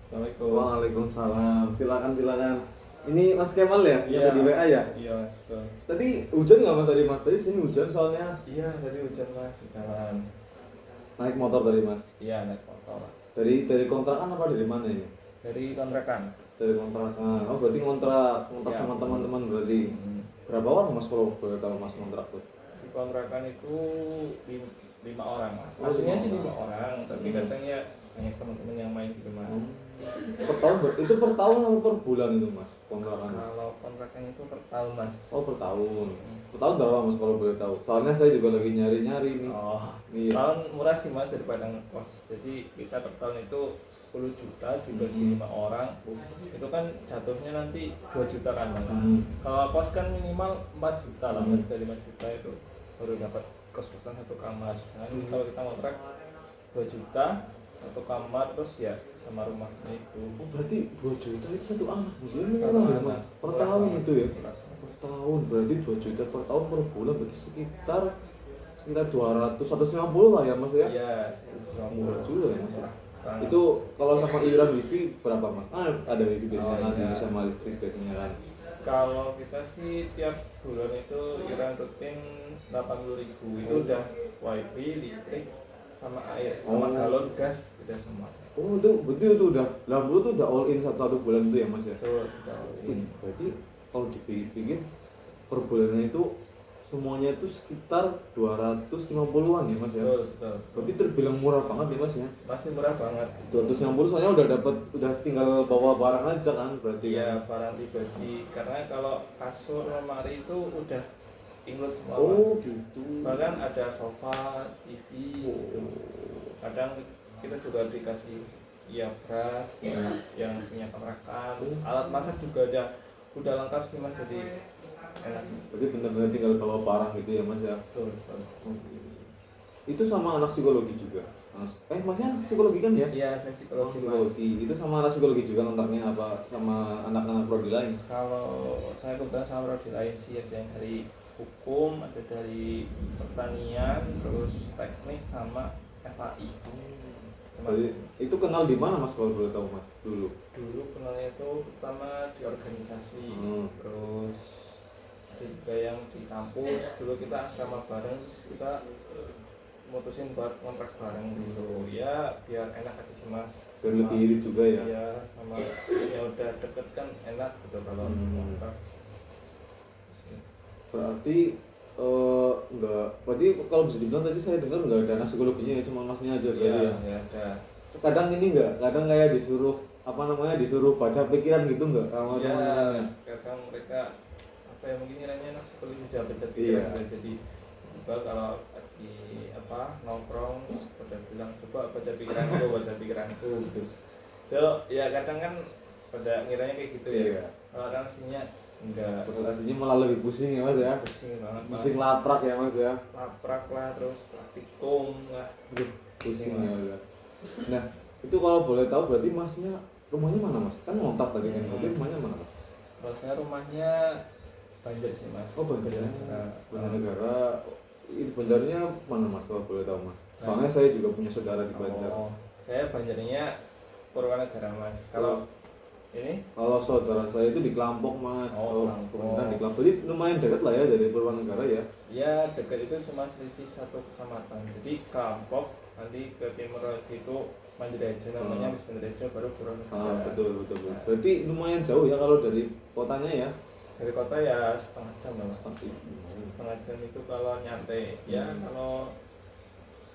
Assalamualaikum. Waalaikumsalam. Silakan. Ini Mas Kemal ya? Iya, Yang tadi WA ya? Iya, Mas. Betul. Tadi hujan nggak Mas tadi Mas? Tadi sini hujan soalnya Iya, tadi hujan Mas di jalan. naik motor tadi Mas. Iya, naik motor. Dari kontrakan apa dari mana ini? Dari kontrakan. Dari kontrakan. Oh berarti kontrak Iya. sama teman-teman berarti. Berapa orang Mas kalau boleh tahu Mas kontrak tuh? Di kontrakan itu 5 orang Mas. Oh, Aslinya 5 sih orang. 5 orang, tapi kadang ya banyak teman-teman yang main gitu Mas. Per tahun itu per tahun atau per bulan itu Mas kontrakan? Kalau kontrakan itu per tahun Mas. Oh per tahun. Per tahun berapa Mas kalau boleh tahu? Soalnya saya juga lagi nyari-nyari nih. Oh, Iya. tahun murah sih Mas daripada ngekos. Jadi kita per tahun itu 10 juta dibagi 5 orang. Itu kan jatuhnya nanti 2 juta kan Mas. Kalau kos kan minimal 4 juta lah, Mas. Dari 5 juta itu baru dapat kos-kosan satu kamar. Sedangkan kalau kita kontrak 2 juta satu kamar terus ya sama rumahnya itu. Oh berarti 2 juta itu satu anak maksudnya Satu murah ya, anak. Mas? Per Murah tahun banget. itu ya? Murah. Per tahun berarti 2 juta per tahun per bulan berarti sekitar 200 150 lah ya Mas ya? Iya, Murah juga ya Mas ya? Murah banget. Itu kalau sama iuran wifi berapa Mas? Ada wifi biasanya Oh, kan iya. bisa sama listrik biasanya kan? Kalau kita sih tiap bulan itu iuran rutin 80.000 itu udah wifi, listrik, sama air, sama Oh. galon gas udah semua. Oh itu betul itu udah 80 tuh udah all in satu bulan itu ya Mas ya? Itu sudah Wih, berarti kalau dipikir per bulannya itu semuanya itu sekitar 250-an ya Mas ya? betul. Berarti terbilang murah banget ya Mas ya? Masih murah banget. 260 soalnya udah tinggal bawa barang aja kan berarti Iya, kan? barang pribadi. Karena kalau kasur, lemari itu udah include semua. Oh Mas. gitu. Bahkan ada sofa, TV gitu. Kadang kita juga dikasih ya beras yang punya kontrakan, terus alat masak juga udah lengkap sih Mas, jadi enak. Berarti benar-benar tinggal bawa barang gitu ya Mas ya? Betul. Itu sama anak psikologi juga? Masnya anak psikologi kan ya? Iya, saya Oh, psikologi Mas. psikologi. Itu sama anak psikologi juga kontraknya apa sama anak-anak prodi lain? Kalau saya kebetulan sama prodi lain sih, ada yang dari hukum, ada dari pertanian, terus teknik sama FAI. Jadi, itu kenal di mana Mas kalau boleh tahu Mas dulu? Dulu kenalnya itu pertama di organisasi, terus ada juga yang di kampus. Dulu kita asrama bareng, terus kita mutusin buat kontrak bareng dulu ya, biar enak aja sih Mas. Biar lebih irit juga ya? Iya, sama ya udah deket kan enak gitu kalau kontrak. Berarti enggak, berarti kalau bisa dibilang tadi saya dengar enggak ada anak psikologinya ya, cuma Masnya aja berarti ya? Iya, ada. Kadang ini enggak, kadang kayak disuruh disuruh baca pikiran gitu enggak sama Ya, teman-temannya? kadang mereka apa ya, mungkin kiranya anak psikologi bisa baca Iya. pikiran gitu. Jadi coba kalau di nongkrong pada bilang coba baca pikiranku gitu. Ya kadang kan pada ngiranya kayak gitu ya. Iya. Kalau kadang aslinya enggak, Aslinya malah lebih pusing ya Mas ya? pusing banget Mas. Pusing laprak ya Mas ya? Laprak lah, terus praktikum lah. Aduh, pusing Mas. ya Mas ya. Nah, itu kalau boleh tahu berarti Masnya rumahnya mana Mas? Kan ngontak tadi kan, berarti rumahnya mana Mas? Kalau saya rumahnya Banjar sih Mas. Oh Banjar. Banjarnegara. Banjarnegara. Itu Banjarnya mana Mas kalau boleh tahu Mas? Soalnya saya juga punya saudara di Banjar. Oh, saya Banjarnya Purwanegara Mas. Kalau ini Kalau saudara saya itu di Kelampok Mas. Oh, Kelampok. Kebetulan di Kelampok. Jadi lumayan dekat lah ya dari Purwanegara ya. ya dekat itu cuma selisih 1 kecamatan. Jadi Kelampok nanti ke timur lagi itu Mandirejo namanya, habis Mandirejo baru Purwanegara. Betul. Berarti lumayan jauh ya kalau dari kotanya ya. Dari kota ya setengah jam lah Mas. Setengah jam itu kalau nyantai. Ya kalau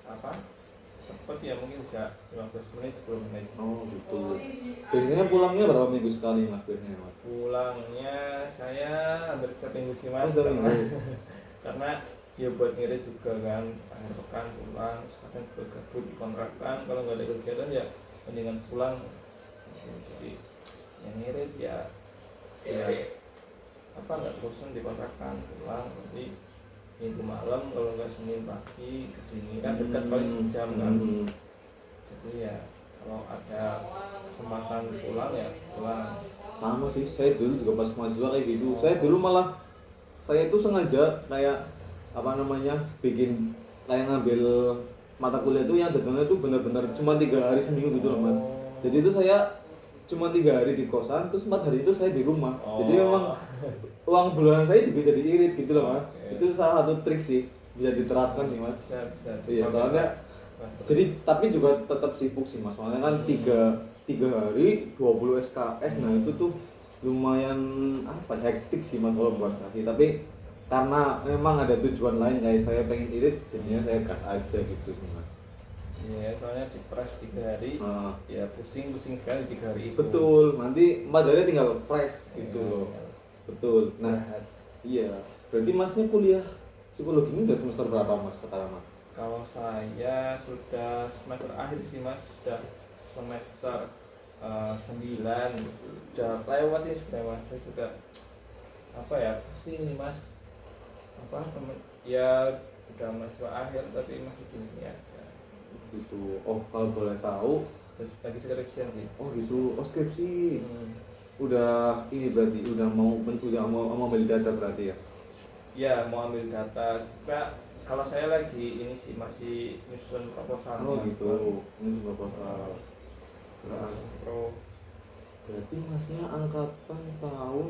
apa? Cepet ya mungkin bisa 15 menit 10 menit. Oh gitu. Biasanya pulangnya berapa minggu sekali Mas biasanya Mas? Pulangnya saya hampir setiap minggu sih Mas. Oh, setiap karena, minggu. karena ya buat ngirit juga kan, akhir pekan pulang, kadang juga gabut di kontrakan, kalau nggak ada kegiatan ya mendingan pulang. Jadi yang ngirit ya apa nggak terusan di kontrakan, pulang nanti minggu malam, kalau nggak Senin pagi kesini kan dekat paling sejam kan. Jadi ya kalau ada kesempatan pulang ya pulang. Sama sih, saya dulu juga pas mahasiswa kayak gitu. Saya itu sengaja kayak bikin kayak ngambil mata kuliah itu yang jadwalnya itu benar-benar cuma 3 hari seminggu gitu loh Mas. Jadi itu saya cuma 3 hari di kosan, terus 4 hari itu saya di rumah. Oh. Jadi memang uang bulanan saya juga jadi irit gitu loh mas. Oke. Itu salah satu trik sih bisa diterapkan nih mas. Bisa. Iya Coba soalnya Mas. jadi tapi juga tetap sibuk sih mas. Soalnya kan tiga hari 20 SKS, nah itu tuh lumayan apa hektik sih mas kalau buat saya. Tapi karena memang ada tujuan lain kayak saya pengen irit, jadinya saya gas aja gitu sih mas. Iya, soalnya di press 3 hari, Ah. ya pusing sekali 3 hari itu. Betul, nanti 4 hari tinggal fresh gitu loh. Betul. Nah, Sehat. iya. Berarti masnya kuliah psikologi ini udah semester berapa mas sekarang mas? Kalau saya sudah semester akhir sih mas, sudah semester 9, udah lewat ini sebenarnya mas. Saya juga apa ya sih ini mas, apa temen ya udah mahasiswa akhir tapi masih gini aja. Gitu. Oh kalau boleh tahu, Terus lagi skripsian sih. oh gitu. Oh skripsi. Hmm. Udah ini berarti udah mau ambil data berarti ya? Ya mau ambil data. Kalau saya lagi ini sih masih nyusun proposal. Oh gitu. Ini proposal. Proposal pro. Berarti masnya angkatan tahun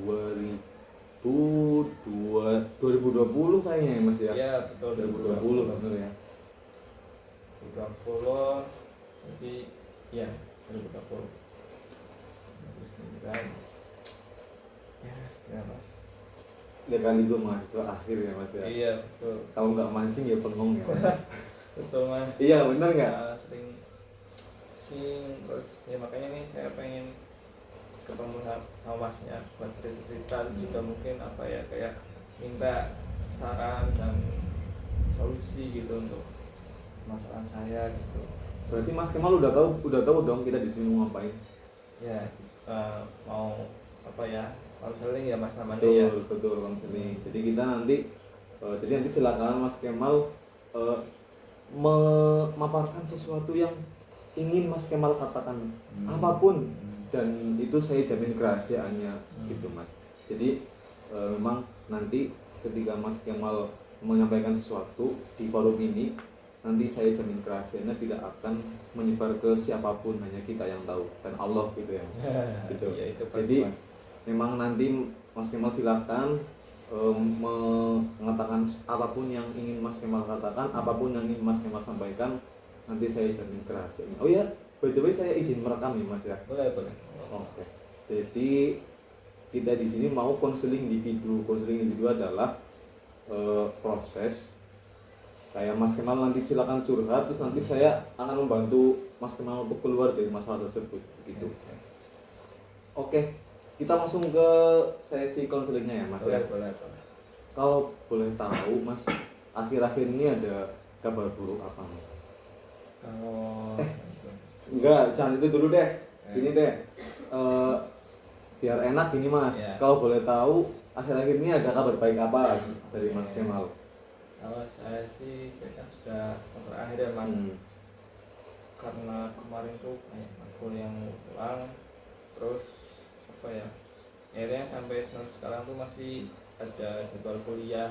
2020 kayaknya ya mas ya? Ya betul 2020 bener ya? 2020 jadi ya 2020 9 ya mas. Ya kali gue mahasiswa akhir ya mas ya? Iya betul Kalau nggak mancing ya bengong ya mas? betul mas. Iya bener nggak? Sering terus ya makanya nih saya pengen ketemu sama masnya buat cerita terus juga mungkin apa ya kayak minta saran dan solusi gitu untuk masalah saya gitu. Berarti Mas Kemal udah tahu dong kita di sini mau ngapain? Ya mau apa ya konseling ya mas namanya Betul, ya. betul konseling. Jadi kita nanti silakan Mas Kemal memaparkan sesuatu yang ingin Mas Kemal katakan apapun, dan itu saya jamin kerahasiaannya gitu Mas. Jadi memang nanti ketika Mas Kemal menyampaikan sesuatu di forum ini, nanti saya jamin kerahasiaannya tidak akan menyebar ke siapapun, hanya kita yang tahu dan Allah gitu ya. Gitu. Ya, itu pasti, Jadi mas. memang nanti Mas Kemal silakan mengatakan apapun yang ingin Mas Kemal katakan, apapun yang ingin Mas Kemal sampaikan, nanti saya jamin kerahasiaannya. Oh ya, by the way saya izin merekam nih Mas ya. Boleh. Oke. Jadi kita di sini mau konseling individu. Konseling individu adalah proses kayak Mas Kemal nanti silakan curhat, terus nanti saya akan membantu Mas Kemal untuk keluar dari masalah tersebut gitu. Oke. Kita langsung ke sesi konselingnya ya Mas ya. Boleh. Kalau boleh tahu Mas, akhir-akhir ini ada kabar buruk apa Mas? Kalau Enggak, jangan itu dulu deh. Gini deh, biar enak gini Mas. Ya. Kalau boleh tahu, akhir-akhir ini ada kabar baik apa dari Mas Kemal? kalau saya sih saya kan sudah semester akhir ya mas. Karena kemarin tuh banyak matkul yang pulang, terus apa ya akhirnya sampai semester sekarang tuh masih ada jadwal kuliah.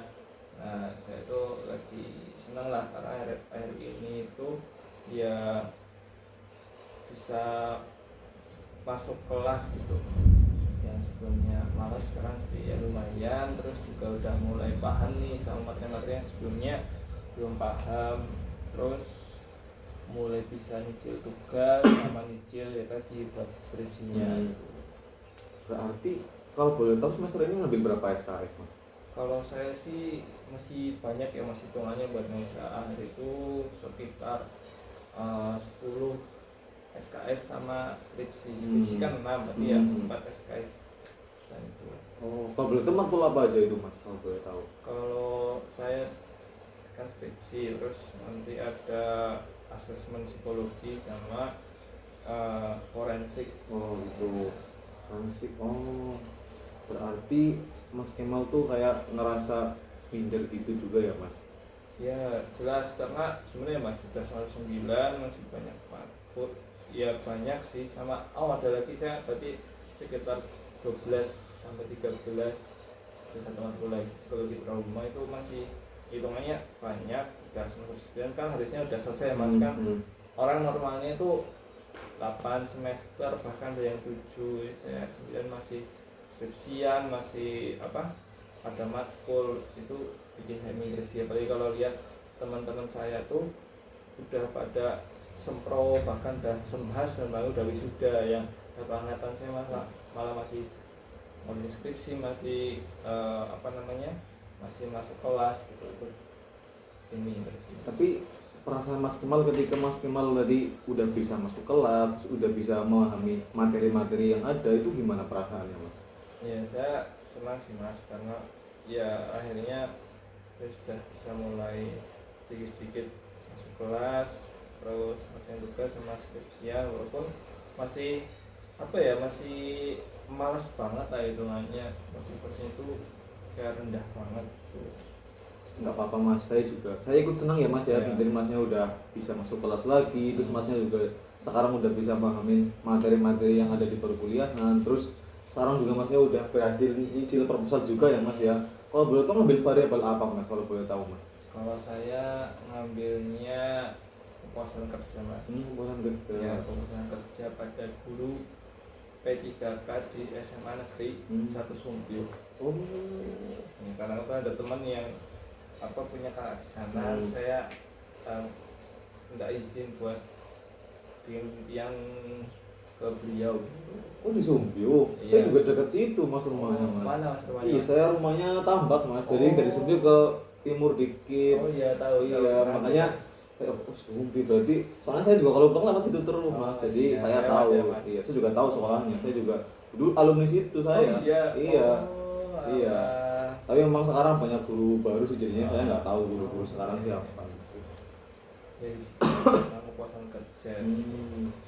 Nah saya tuh lagi senang lah karena akhir ini itu ya bisa masuk kelas gitu, yang sebelumnya malas sekarang sih ya lumayan, terus juga udah mulai paham nih sama materi-materi yang sebelumnya belum paham, terus mulai bisa nyicil tugas sama nyicil ya tadi buat skripsinya. Berarti kalau boleh tahu semester ini ngambil berapa SKS Mas? Kalau saya sih masih banyak ya, masih hitungannya buat semester akhir itu sekitar 10 SKS sama skripsi kan 6, berarti ya 4 SKS itu. Oh, kalau boleh tahu matkul apa aja itu Mas? Kalau boleh tahu. Kalau saya kan skripsi, terus nanti ada asesmen psikologi sama forensik. Oh gitu, forensik. Oh, berarti Mas Kemal tuh kayak ngerasa minder gitu juga ya Mas? Ya jelas, karena sebenarnya mas sudah 9 masih banyak matkul. Ya banyak sih, sama ada lagi saya berarti sekitar 12 sampai 13 dan satu matkul lagi psikologi trauma, itu masih hitungannya banyak. Udah semester 9 kan harusnya udah selesai mas kan. Orang normalnya itu 8 semester, bahkan ada yang 7, saya 9 masih skripsian, masih ada matkul. Itu bikin saya minder sih, apalagi kalau lihat teman-teman saya tuh udah pada sempro, bahkan udah sembahas dan baru udah wisuda, yang angkatan saya malah masih ngurusin skripsi, masih masih masuk kelas gitu. Itu ini sih. Tapi perasaan Mas Kemal ketika Mas Kemal tadi udah bisa masuk kelas, udah bisa memahami materi-materi yang ada, itu gimana perasaannya Mas? Ya saya senang sih Mas, karena ya akhirnya saya sudah bisa mulai sedikit-sedikit masuk kelas, terus ngerjain tugas sama skripsian, walaupun masih masih malas banget lah hitungannya, motivasinya itu kayak rendah banget gitu. Nggak apa-apa Mas, saya ikut senang ya Mas ya, jadi Masnya udah bisa masuk kelas lagi, terus Masnya juga sekarang udah bisa pahamin materi-materi yang ada di perkuliahan, terus sekarang juga Masnya udah berhasil nyicil proposal juga ya Mas ya. Kalau boleh tahu ngambil variabel apa Mas, kalau boleh tahu Mas? Kalau saya ngambilnya kepuasan kerja Mas. Kepuasan kerja. Ya, kepuasan kerja pada guru P3K di SMA Negeri 1 Sumbio. Oh. Ya, karena itu ada teman yang punya kakak di sana, saya minta izin buat bikin yang ke beliau. Oh di Sumbio, Iya, saya juga dekat situ Mas rumahnya Mas. Mana Mas rumahnya? Iya, saya rumahnya Tambak Mas, jadi dari Sumbio ke timur dikit. Oh iya, tahu. Iya, makanya Sumbio berarti, soalnya saya juga kalau pulang lewat situ terus Mas, jadi iya, saya tahu. Iya, saya juga tahu soalnya, saya juga dulu alumni situ saya. Iya. Iya. Tapi memang sekarang banyak guru baru sih, jadinya saya nggak tahu guru-guru sekarang siapa. Jadi kepuasan kerja.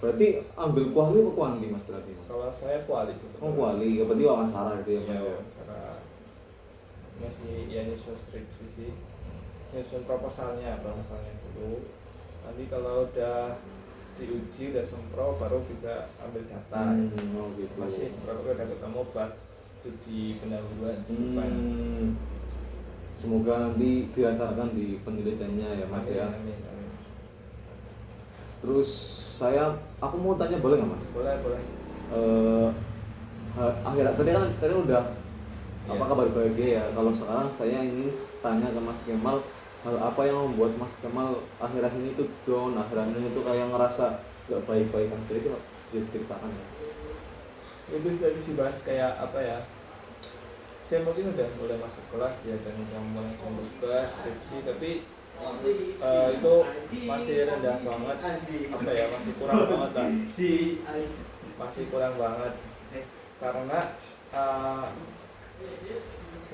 Berarti ambil kuali apa kuanti Mas berarti? Kalau saya kuali. Oh kuali, berarti wawancara gitu ya Mas ya? Wawancara. Masih ya nyusun skripsi sih, nyusun proposalnya dulu. Nanti kalau udah diuji, udah sempro, baru bisa ambil data. Oh gitu. Masih baru udah ketemu buat studi pendahuluan. Semoga nanti dilancarkan di penelitiannya ya Mas ya. Amin. Terus aku mau tanya, boleh nggak Mas? Boleh. Akhirnya tadi udah apa kabar bahagia ya. Kalau sekarang saya ingin tanya ke Mas Kemal, hal apa yang membuat Mas Kemal akhir-akhir ini tuh down, akhir-akhir ini tuh kayak ngerasa gak baik-baik aja, itu bisa ceritakan ya? Itu tadi dibahas kayak saya mungkin udah mulai masuk kelas ya, dan udah mulai tugas skripsi, tapi itu masih rendah banget, masih kurang banget lah, masih kurang banget, karena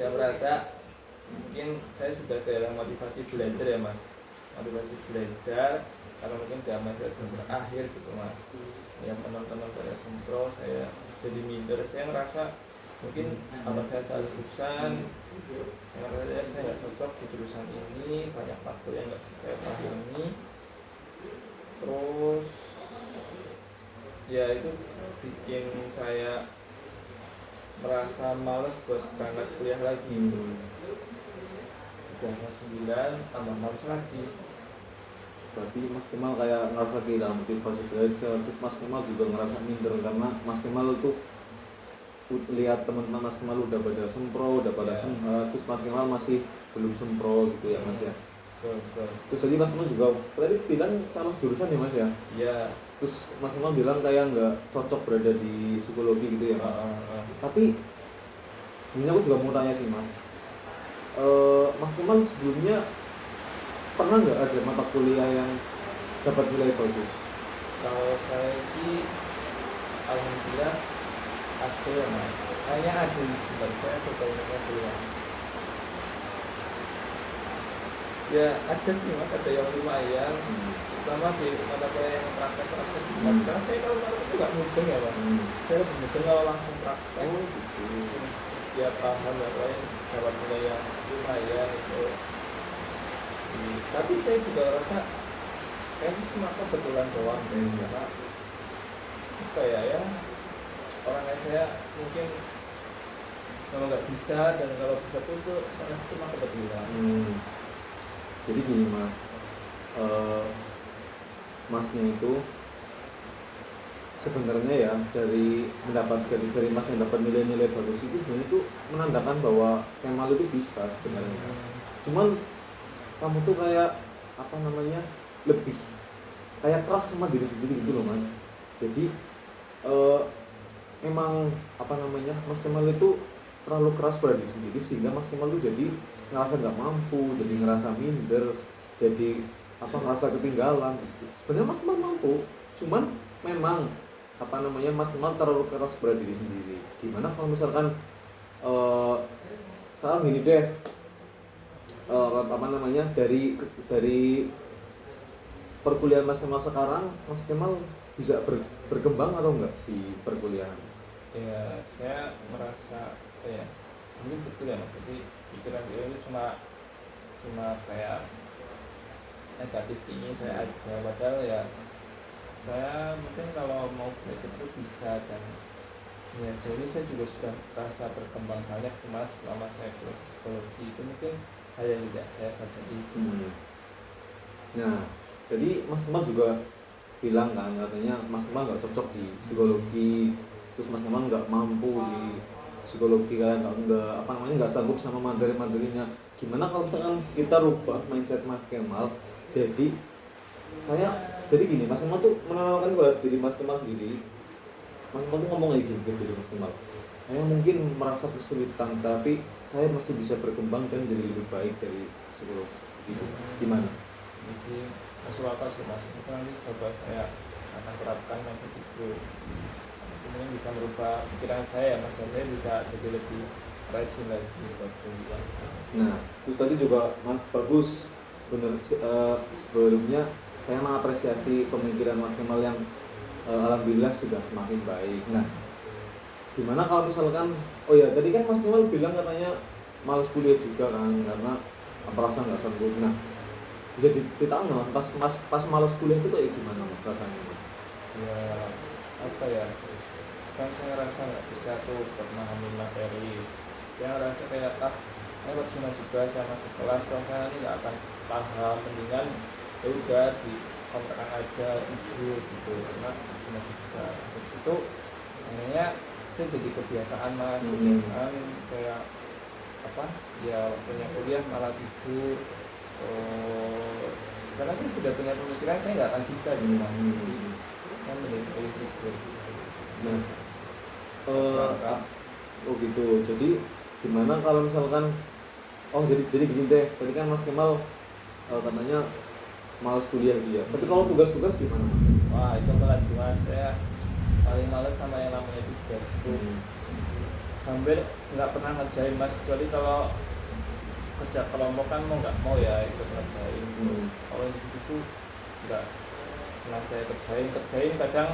ya merasa mungkin saya sudah kehilangan motivasi belajar ya Mas, karena mungkin udah masih semester akhir gitu Mas, yang teman-teman pada sempro, saya jadi minder, saya ngerasa mungkin saya salah jurusan, yang saya nggak cocok di jurusan ini, banyak faktor yang nggak bisa saya pahami, terus ya itu bikin saya merasa males buat berangkat kuliah lagi. Udah kelas 9 tambah males lagi. Berarti Mas Kemal kayak ngerasa kehilangan motivasi belajar, terus Mas Kemal juga ngerasa minder karena Mas Kemal tuh lihat teman-teman Mas Kemal udah pada sempro, udah pada sembah, terus Mas Kemal masih belum sempro gitu ya Mas ya. Betul. Terus tadi Mas Kemal juga tadi bilang salah jurusan ya Mas ya. Iya. Terus Mas Kemal bilang kayak nggak cocok berada di psikologi gitu ya Mas. Tapi sebenarnya aku juga mau tanya sih Mas. Mas Kemal sebelumnya pernah nggak ada mata kuliah yang dapat nilai bagus? Kalau saya sih alhamdulillah ada ya Mas. Kayaknya ada di sekitar saya coba mata kuliah. Ya ada sih Mas, ada yang lumayan. Pertama di mata kuliah yang praktek-praktek. Karena saya kalau praktek itu nggak mudeng ya Mas. Saya lebih mudeng kalau langsung praktek. Ya paham ya Pak, dapat nilai yang lumayan itu. Tapi saya juga rasa kayaknya cuma kebetulan doang deh, karena orang kayak saya mungkin kalau nggak bisa, dan kalau bisa pun tuh saya cuma kebetulan. Jadi gini Mas, Masnya itu sebenarnya ya dari Mas yang dapat nilai-nilai bagus itu sebenarnya itu menandakan bahwa Kemal itu bisa sebenarnya. Cuman kamu tuh kayak apa namanya lebih kayak keras sama diri sendiri gitu loh Mas. Jadi memang apa namanya Mas Kemal itu terlalu keras pada diri sendiri sehingga Mas Kemal itu jadi ngerasa nggak mampu, jadi ngerasa minder, jadi apa ngerasa ketinggalan. Sebenarnya Mas Kemal mampu, cuman memang apa namanya Mas Kemal terlalu keras pada diri sendiri. Gimana kalau misalkan salah gini deh, apa namanya dari perkuliahan Mas Kemal sekarang, Mas Kemal bisa berkembang atau enggak di perkuliahan? Ya saya merasa ya mungkin betul ya Mas, jadi pikiran itu cuma kayak negatif ini saya aja, padahal ya saya mungkin kalau mau belajar itu bisa, dan ya jadi saya juga sudah merasa berkembang banyak, cuma selama saya belajar psikologi itu mungkin hal yang tidak saya sadari. Nah jadi Mas Kemal juga bilang kan katanya Mas Kemal nggak cocok di psikologi, terus Mas Kemal nggak mampu di psikologi kan, nggak apa namanya nggak sanggup sama materi-materinya. Gimana kalau misalkan kita rubah mindset Mas Kemal, jadi gini, Mas Kemal tuh menanamkan kepada diri Mas Kemal sendiri. Mas Kemal tuh ngomong lagi gini ke diri Mas Kemal, saya mungkin merasa kesulitan tapi saya masih bisa berkembang dan jadi lebih baik dari psikologi gitu. Gimana? Jadi masuk akal sih Mas, itu nanti coba saya akan terapkan mindset itu, mungkin bisa merubah pikiran saya ya Mas, dan saya bisa jadi lebih rajin lagi buat kuliah. Nah, terus tadi juga Mas bagus sebelumnya saya mengapresiasi pemikiran Mas Kemal yang alhamdulillah sudah semakin baik. Nah, gimana kalau misalkan, oh ya tadi kan Mas Kemal bilang katanya males kuliah juga kan karena merasa nggak sanggup. Nah, bisa ditahu nggak pas males kuliah itu kayak gimana Mas rasanya Mas? Ya apa ya, kan saya rasa nggak bisa tuh memahami materi, saya rasa kayak percuma juga saya masuk kelas, kalau saya nanti nggak akan paham, mendingan ya udah di kontrakan aja tidur gitu, karena percuma juga. Terus itu akhirnya itu jadi kebiasaan Mas, kebiasaan kayak apa ya, punya kuliah malah tidur. Karena saya sudah punya pemikiran saya nggak akan bisa di rumah, kan mending tidur. Nah, oh gitu. Jadi gimana kalau misalkan jadi gini deh. Tadi kan Mas Kemal katanya males kuliah dia. Tapi kalau tugas-tugas gimana Mas? Wah itu berat Mas, saya paling males sama yang namanya tugas itu. Hampir nggak pernah ngerjain Mas, kecuali kalau kerja kelompok kan mau nggak mau ya ikut ngerjain. Kalau itu nggak pernah saya kerjain kadang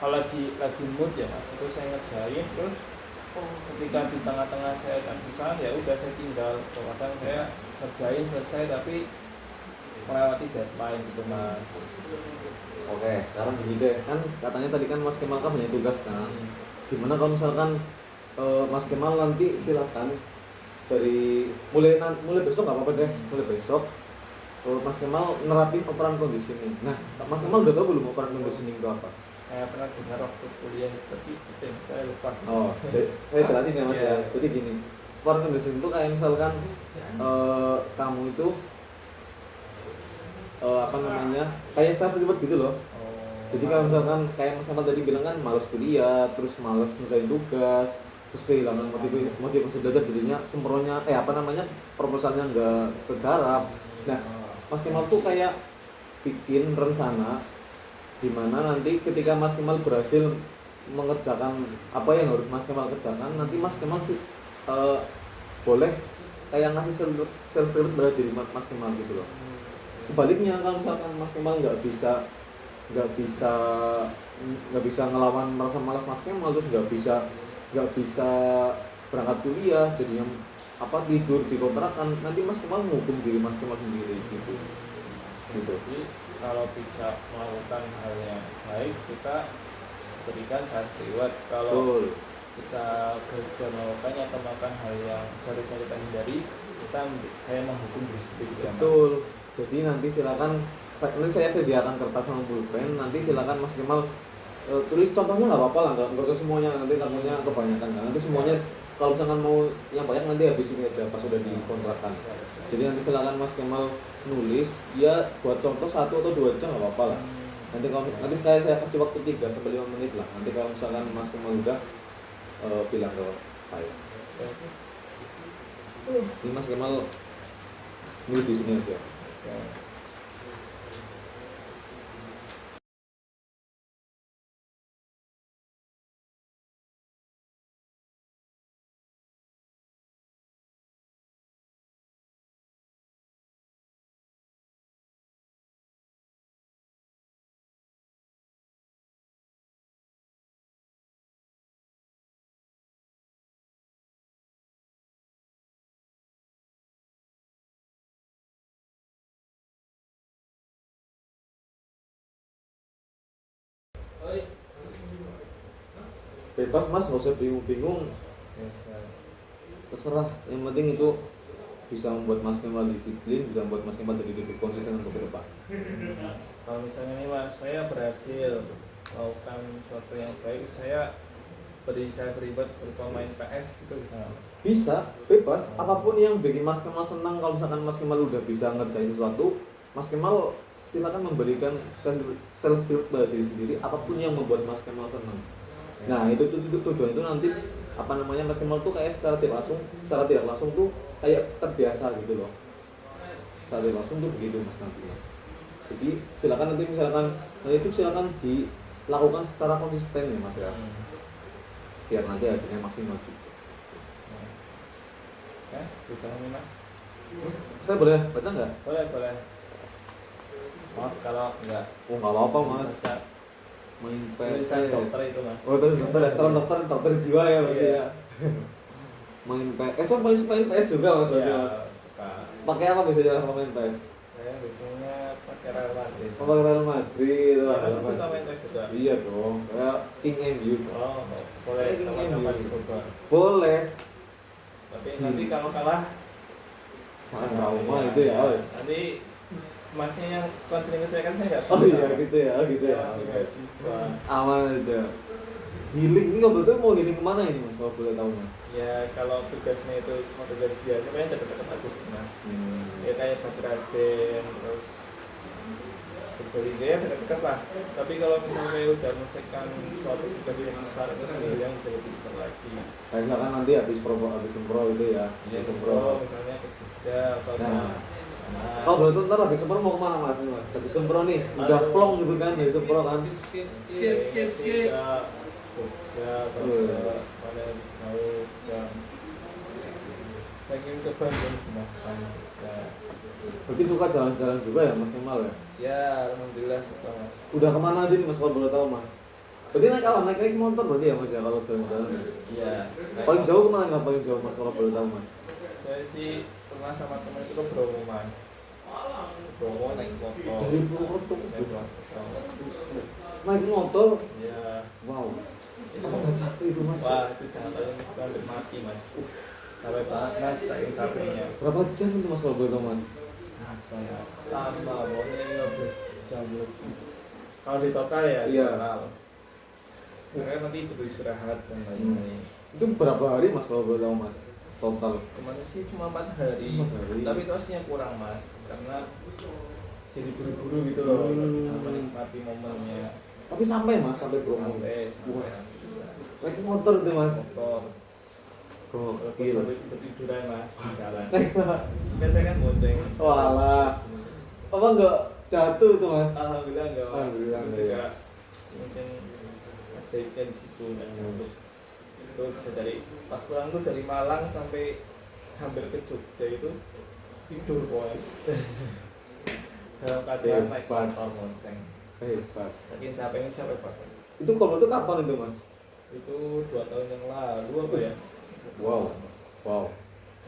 kalau lagi mood ya Mas, itu saya ngerjain, terus ketika di tengah-tengah saya dan usaha ya udah saya tinggal. Kadang saya ngerjain selesai tapi melewati deadline gitu Mas. Oke, sekarang gini deh, kan katanya tadi kan Mas Kemal kan punya tugas kan. Gimana kalau misalkan Mas Kemal nanti silakan dari mulai besok nggak apa-apa deh, mulai besok Mas Kemal nerapin operan conditioning. Nah, Mas Kemal udah tahu belum operan conditioning itu apa? Saya pernah dengar waktu kuliah tapi itu yang saya lupa. Oh, saya jelasin ya Mas ya. Jadi gini, operan conditioning itu kayak misalkan kamu itu apa namanya kayak self reward gitu loh. Jadi kalau misalkan kayak Mas Kemal tadi bilang kan malas kuliah, terus malas ngerjain tugas, terus kehilangan motivasi belajar, jadinya sembronya apa namanya proposalnya nggak kegarap. Nah, Mas Kemal tuh kayak bikin rencana di mana nanti ketika Mas Kemal berhasil mengerjakan apa yang harus Mas Kemal kerjakan, nanti Mas Kemal boleh kayak ngasih self reward pada diri Mas Kemal gitu loh. Sebaliknya kalau misalkan Mas Kemal nggak bisa ngelawan merasa malas Mas Kemal, terus nggak bisa berangkat kuliah, jadinya tidur di kontrakan, nanti Mas Kemal menghukum diri Mas Kemal sendiri gitu. Jadi kalau bisa melakukan hal yang baik kita berikan saat reward. Kalau kita gagal melakukannya atau melakukan hal yang seharusnya kita hindari, kita kayak menghukum diri sendiri. Betul. Jadi nanti silakan, nanti saya sediakan kertas sama pulpen, nanti silakan Mas Kemal tulis contohnya nggak apa-apa lah, nggak usah semuanya, nanti takutnya kebanyakan kan, nanti semuanya kalau misalkan mau yang banyak nanti habis ini aja pas udah dikontrakkan. Jadi nanti silakan Mas Kemal nulis, ya buat contoh 1 atau 2 jam nggak apa-apa lah. Nanti kalau nanti saya kasih waktu 3 sampai 5 menit lah. Nanti kalau misalkan Mas Kemal udah bilang ke saya. Ini Mas Kemal nulis di sini aja. Bebas Mas, nggak usah bingung-bingung, terserah. Yang penting itu bisa membuat Mas Kemal disiplin, bisa membuat Mas Kemal jadi lebih konsisten untuk ke depan. Kalau misalnya nih Mas, saya berhasil melakukan sesuatu yang baik, saya beribad berupa main PS gitu bisa nggak, Mas? Bisa, bebas. Apapun yang bikin Mas Kemal senang, kalau misalkan Mas Kemal udah bisa ngerjain sesuatu, Mas Kemal silakan memberikan self pada diri sendiri, apapun yang membuat Mas Kemal senang. Nah itu tujuan itu nanti apa namanya, Mas Kemal tuh kayak secara tidak langsung tuh kayak terbiasa gitu loh. Secara tidak langsung tuh begitu Mas nanti Mas. Jadi silakan nanti misalkan itu silakan dilakukan secara konsisten ya Mas ya. Biar nanti hasilnya maksimal gitu. Ya, sudah nih Mas. Saya boleh baca nggak? Boleh. Maaf kalau enggak. Oh nggak apa-apa Mas. Baca Main tulisan PS. dokter itu Mas. Oh itu dokter ya, calon dokter jiwa ya berarti Iya. ya. Main PS. So main PS juga Mas berarti Iya, Mas. suka. Pakai apa biasanya kalau main PS? Saya biasanya pakai Real Madrid. Pakai Real Madrid. Ya, Real Mas Madrid. suka main PS juga? Iya dong, kayak King MU. Oh, boleh King kapan-kapan MU. dicoba. Boleh. Tapi nanti kalau kalah Jangan trauma itu ya. Nanti Masnya yang konseling ke saya kan saya nggak bisa. Oh iya gitu ya, gitu ya. Juga siswa. Aman itu. Healing ini kalau betul mau healing kemana ini Mas? Kalau boleh tahu Mas. Ya kalau tugasnya itu cuma tugas biasa, kayaknya dekat-dekat aja sih Mas. Ya kayak Batraden, terus Berbeli ya dekat-dekat lah. Tapi kalau misalnya udah menyelesaikan suatu tugas yang besar itu kan yang bisa lebih besar lagi. Kayak misalkan nanti habis sempro itu ya. Ya Habis sempro misalnya ke Jogja atau Nah. Kalau boleh tahu ntar habis sempro mau kemana Mas? Habis sempro nih, udah plong gitu kan, habis sempro kan. skip Jogja atau ke mana jauh dan pengen ke Bandung semua ya. Berarti suka jalan-jalan juga ya Mas Kemal ya? Ya alhamdulillah suka Mas. Udah kemana aja nih Mas kalau boleh tahu Mas? Berarti naik apa? Naik motor berarti ya Mas ya kalau jalan-jalan ya? Iya. Paling jauh kemana nggak paling jauh Mas kalau boleh tahu Mas? Saya sih pernah sama teman itu ke Bromo Mas. Bromo naik motor. Dari Purwokerto. Naik motor. Naik motor? Ya. Wow. Apa nggak capek itu Mas? Wah itu jangan tanya kita hampir mati Mas. Capek banget Mas, saking capeknya. Berapa jam itu Mas kalau boleh tahu Mas? Apa ya? Lama, pokoknya 15 jam lebih. Kalau di total ya, di Iya. total. Karena nanti butuh istirahat dan lain-lain. Itu berapa hari Mas kalau boleh tahu Mas? Total. Kemarin sih cuma 4 hari. 4 hari. Tapi itu aslinya kurang Mas, karena jadi buru-buru gitu loh, nggak bisa menikmati momennya. Tapi sampai Mas, sampai Bromo. Sampai. Naik motor itu Mas. Motor. Walaupun Gokil. sampai tiduran Mas di jalan. Biasanya kan bonceng. Walah. Apa enggak jatuh tuh Mas? Alhamdulillah enggak Mas. Alhamdulillah Itu enggak, juga mungkin ajaibnya di situ dan itu bisa dari pas pulang tuh dari Malang sampai hampir ke Jogja itu tidur pokoknya. Dalam keadaan naik motor bonceng. Hebat. Saking capeknya capek banget. Itu kalau itu kapan itu Mas? Itu 2 tahun yang lalu apa ya? Wow. Wow.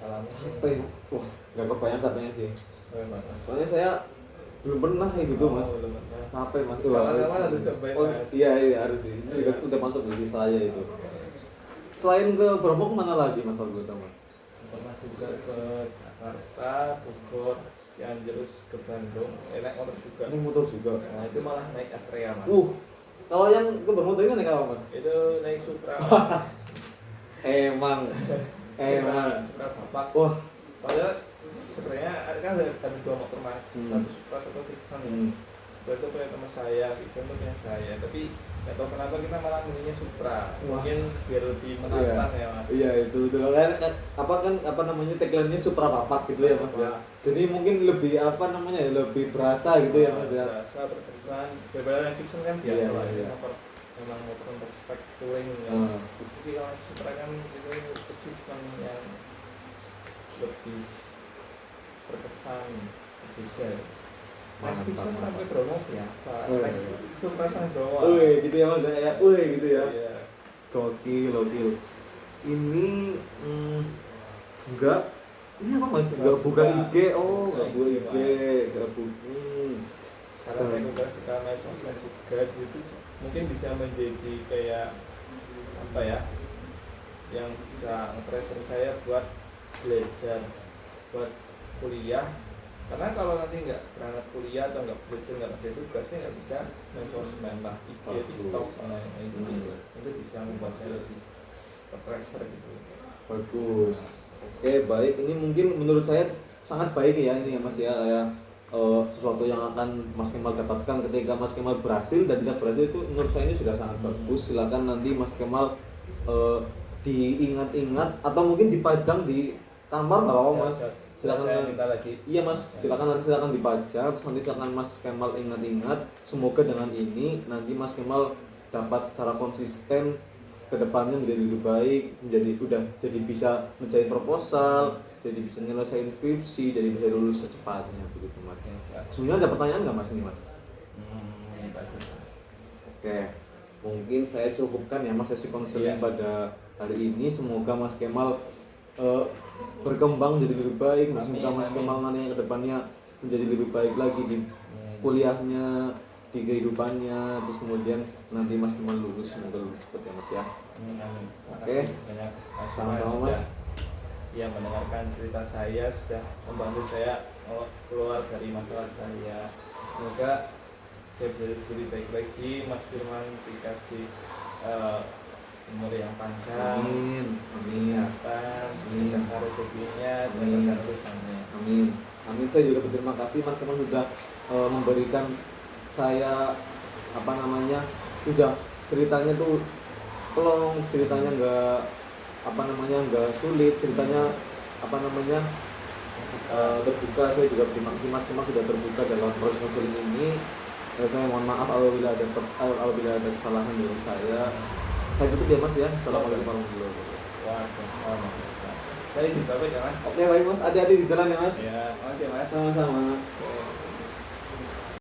Alami Capek. Wah, nggak kebayang capeknya sih. capek banget. Soalnya saya belum pernah kayak gitu Mas. Belum pernah. Capek Mas. Sama-sama harus cobain Oh, Mas. iya harus sih. Itu juga udah masuk di saya itu. Selain ke Bromo kemana lagi Mas kalau gue tahu Mas? Pernah juga ke Jakarta, Bogor, Cianjur, ke Bandung, naik motor juga. Naik motor juga. Nah itu malah naik Astrea Mas. Kalau yang ke Bromo tadi kan naik apa mas? Itu naik Supra. Emang Supra bapak. wah. Padahal sebenarnya kan ada dua motor mas, satu Supra satu Vision. Supra itu punya teman saya, Vision itu punya saya. Tapi nggak tahu kenapa kita malah milihnya Supra. Mungkin biar lebih menantang ya mas. Iya itu kan apa namanya tagline-nya Supra Papak gitu ya mas ya. Jadi mungkin lebih apa namanya ya, lebih berasa gitu ya mas ya. Berasa berkesan. Daripada yang Vision kan biasa lah. Iya. Motor memang motor untuk spek touring ya. Tapi kalau Supra kan itu kejutan yang lebih berkesan berbeda. Naik Vision sampai Bromo biasa. Naik Supra sampai Bromo. Gitu ya mas ya. Gitu ya. Iya. Gokil. Ini enggak. Ini apa mas? Enggak buka IG. Enggak buka IG. Enggak buka. Karena saya juga suka main sosmed juga, itu mungkin bisa menjadi kayak apa ya, yang bisa nge-pressure saya buat belajar, buat kuliah. Karena kalau nanti nggak berangkat kuliah atau nggak belajar, nggak kerja tugas, saya nggak bisa main sosmed lah, IG, TikTok, itu bisa membuat saya lebih ke-pressure gitu. Bagus. Oke baik. Ini mungkin menurut saya sangat baik ya ini ya mas ya, kayak sesuatu yang akan Mas Kemal dapatkan ketika Mas Kemal berhasil dan tidak berhasil itu menurut saya ini sudah sangat bagus. Silakan nanti Mas Kemal diingat-ingat atau mungkin dipajang di kamar nggak apa-apa mas. Silakan minta lagi. Iya mas, silakan dipajang. Terus nanti silakan Mas Kemal ingat-ingat. Semoga dengan ini nanti Mas Kemal dapat secara konsisten kedepannya menjadi lebih baik, jadi bisa mencari proposal, jadi bisa nyelesain skripsi, jadi bisa lulus secepatnya begitu mas. Sebenarnya ada pertanyaan nggak mas ini mas? Oke, mungkin saya cukupkan ya mas sesi konseling pada hari ini. Semoga Mas Kemal berkembang jadi lebih baik. Semoga Mas Kemal nanti ke depannya menjadi lebih baik lagi di kuliahnya, di kehidupannya, terus kemudian nanti Mas Kemal lulus, semoga lulus cepat ya mas ya. Oke, sama-sama mas. Yang mendengarkan cerita saya sudah membantu saya keluar dari masalah saya. Semoga saya bisa lebih baik lagi. Mas Firman dikasih umur yang panjang, kesehatan, dan rezekinya, dan urusannya. Amin. Saya juga berterima kasih Mas Kemal sudah memberikan saya sudah ceritanya tuh plong, ceritanya nggak sulit, ceritanya terbuka. Saya juga berterima kasih Mas Kemal sudah terbuka dalam proses konseling ini. Saya mohon maaf apabila ada kesalahan dari saya. Saya tutup ya mas ya. Assalamualaikum warahmatullahi wabarakatuh. Waalaikumsalam. Saya juga baik ya mas. Oke baik mas, hati-hati di jalan ya mas. Ya, makasih mas. Sama-sama.